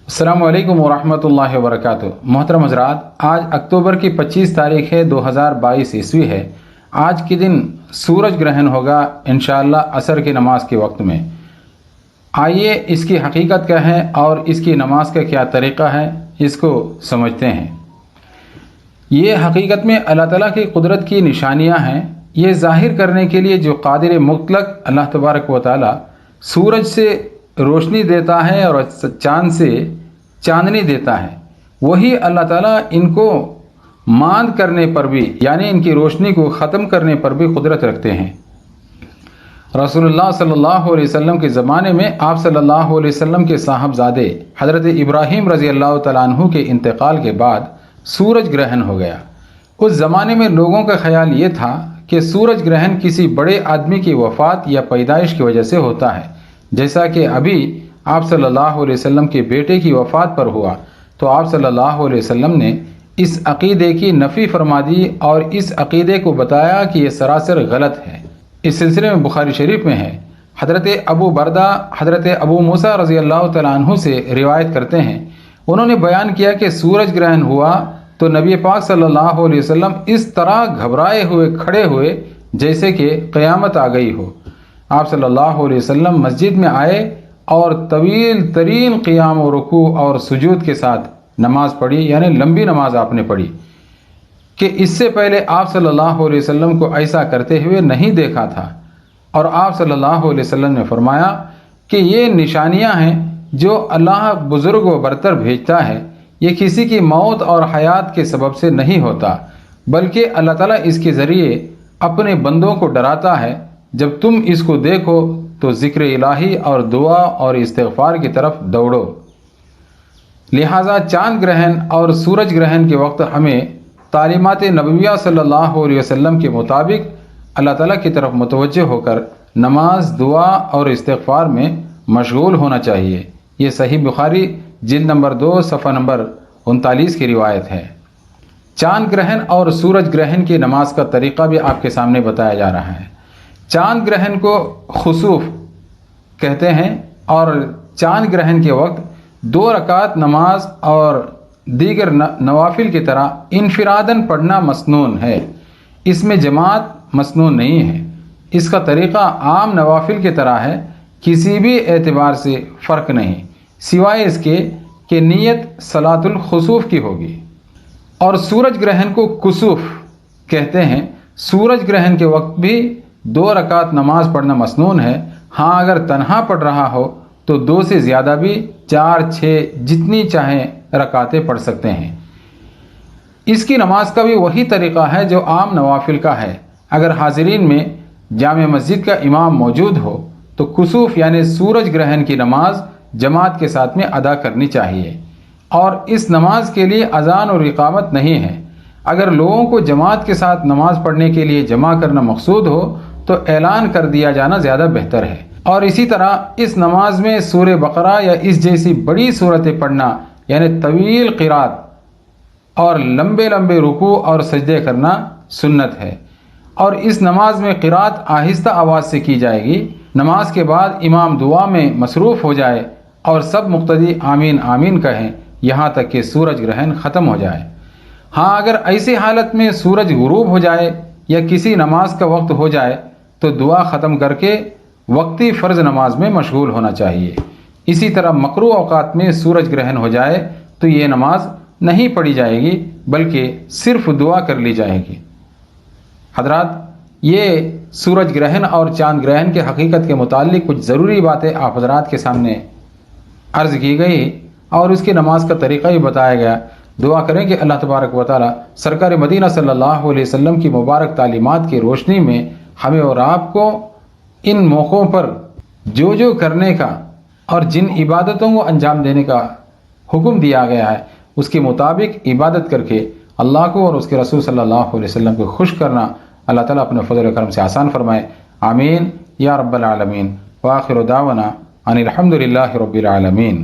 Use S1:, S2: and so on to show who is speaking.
S1: السلام علیکم ورحمۃ اللہ وبرکاتہ۔ محترم حضرات، آج اکتوبر کی 25 تاریخ ہے، 2022 عیسوی ہے۔ آج کے دن سورج گرہن ہوگا انشاءاللہ عصر کی نماز کے وقت میں۔ آئیے اس کی حقیقت کیا ہے اور اس کی نماز کا کیا طریقہ ہے، اس کو سمجھتے ہیں۔ یہ حقیقت میں اللہ تعالیٰ کی قدرت کی نشانیاں ہیں۔ یہ ظاہر کرنے کے لیے جو قادر مطلق اللہ تبارک و تعالیٰ سورج سے روشنی دیتا ہے اور چاند سے چاندنی دیتا ہے، وہی اللہ تعالیٰ ان کو ماند کرنے پر بھی، یعنی ان کی روشنی کو ختم کرنے پر بھی قدرت رکھتے ہیں۔ رسول اللہ صلی اللہ علیہ وسلم کے زمانے میں آپ صلی اللہ علیہ وسلم کے صاحبزادے حضرت ابراہیم رضی اللہ تعالیٰ عنہ کے انتقال کے بعد سورج گرہن ہو گیا۔ اس زمانے میں لوگوں کا خیال یہ تھا کہ سورج گرہن کسی بڑے آدمی کی وفات یا پیدائش کی وجہ سے ہوتا ہے، جیسا کہ ابھی آپ صلی اللہ علیہ وسلم کے بیٹے کی وفات پر ہوا تو آپ صلی اللہ علیہ وسلم نے اس عقیدے کی نفی فرما دی اور اس عقیدے کو بتایا کہ یہ سراسر غلط ہے۔ اس سلسلے میں بخاری شریف میں ہے، حضرت ابو بردہ حضرت ابو موسیٰ رضی اللہ تعالیٰ عنہ سے روایت کرتے ہیں، انہوں نے بیان کیا کہ سورج گرہن ہوا تو نبی پاک صلی اللہ علیہ وسلم اس طرح گھبرائے ہوئے کھڑے ہوئے جیسے کہ قیامت آ گئی ہو۔ آپ صلی اللہ علیہ وسلم مسجد میں آئے اور طویل ترین قیام و رکوع اور سجود کے ساتھ نماز پڑھی، یعنی لمبی نماز آپ نے پڑھی کہ اس سے پہلے آپ صلی اللہ علیہ وسلم کو ایسا کرتے ہوئے نہیں دیکھا تھا۔ اور آپ صلی اللہ علیہ وسلم نے فرمایا کہ یہ نشانیاں ہیں جو اللہ بزرگ و برتر بھیجتا ہے، یہ کسی کی موت اور حیات کے سبب سے نہیں ہوتا، بلکہ اللہ تعالیٰ اس کے ذریعے اپنے بندوں کو ڈراتا ہے۔ جب تم اس کو دیکھو تو ذکر الہی اور دعا اور استغفار کی طرف دوڑو۔ لہٰذا چاند گرہن اور سورج گرہن کے وقت ہمیں تعلیمات نبویہ صلی اللہ علیہ وسلم کے مطابق اللہ تعالیٰ کی طرف متوجہ ہو کر نماز، دعا اور استغفار میں مشغول ہونا چاہیے۔ یہ صحیح بخاری جلد نمبر 2 صفحہ نمبر 39 کی روایت ہے۔ چاند گرہن اور سورج گرہن کی نماز کا طریقہ بھی آپ کے سامنے بتایا جا رہا ہے۔ چاند گرہن کو خسوف کہتے ہیں اور چاند گرہن کے وقت 2 رکعت نماز اور دیگر نوافل کی طرح انفراداً پڑھنا مسنون ہے، اس میں جماعت مسنون نہیں ہے۔ اس کا طریقہ عام نوافل کی طرح ہے، کسی بھی اعتبار سے فرق نہیں، سوائے اس کے کہ نیت صلاۃ الخسوف کی ہوگی۔ اور سورج گرہن کو کسوف کہتے ہیں۔ سورج گرہن کے وقت بھی 2 رکعت نماز پڑھنا مسنون ہے۔ ہاں اگر تنہا پڑھ رہا ہو تو 2 سے زیادہ بھی 4، 6 جتنی چاہیں رکعتیں پڑھ سکتے ہیں۔ اس کی نماز کا بھی وہی طریقہ ہے جو عام نوافل کا ہے۔ اگر حاضرین میں جامع مسجد کا امام موجود ہو تو کسوف یعنی سورج گرہن کی نماز جماعت کے ساتھ میں ادا کرنی چاہیے، اور اس نماز کے لیے اذان اور اقامت نہیں ہے۔ اگر لوگوں کو جماعت کے ساتھ نماز پڑھنے کے لیے جمع کرنا مقصود ہو تو اعلان کر دیا جانا زیادہ بہتر ہے۔ اور اسی طرح اس نماز میں سورہ بقرہ یا اس جیسی بڑی صورتیں پڑھنا، یعنی طویل قرات اور لمبے لمبے رکوع اور سجدے کرنا سنت ہے۔ اور اس نماز میں قرات آہستہ آواز سے کی جائے گی۔ نماز کے بعد امام دعا میں مصروف ہو جائے اور سب مقتدی آمین آمین کہیں یہاں تک کہ سورج گرہن ختم ہو جائے۔ ہاں اگر ایسی حالت میں سورج غروب ہو جائے یا کسی نماز کا وقت ہو جائے تو دعا ختم کر کے وقتی فرض نماز میں مشغول ہونا چاہیے۔ اسی طرح مکروہ اوقات میں سورج گرہن ہو جائے تو یہ نماز نہیں پڑھی جائے گی بلکہ صرف دعا کر لی جائے گی۔ حضرات، یہ سورج گرہن اور چاند گرہن کے حقیقت کے متعلق کچھ ضروری باتیں آپ حضرات کے سامنے عرض کی گئی اور اس کی نماز کا طریقہ بھی بتایا گیا۔ دعا کریں کہ اللہ تبارک و تعالی سرکار مدینہ صلی اللہ علیہ وسلم کی مبارک تعلیمات کی روشنی میں ہمیں اور آپ کو ان موقعوں پر جو کرنے کا اور جن عبادتوں کو انجام دینے کا حکم دیا گیا ہے اس کے مطابق عبادت کر کے اللہ کو اور اس کے رسول صلی اللہ علیہ وسلم کو خوش کرنا اللہ تعالیٰ اپنے فضل و کرم سے آسان فرمائے۔ آمین یا رب العالمین۔ وآخر دعوانا ان الحمد للہ رب العالمین۔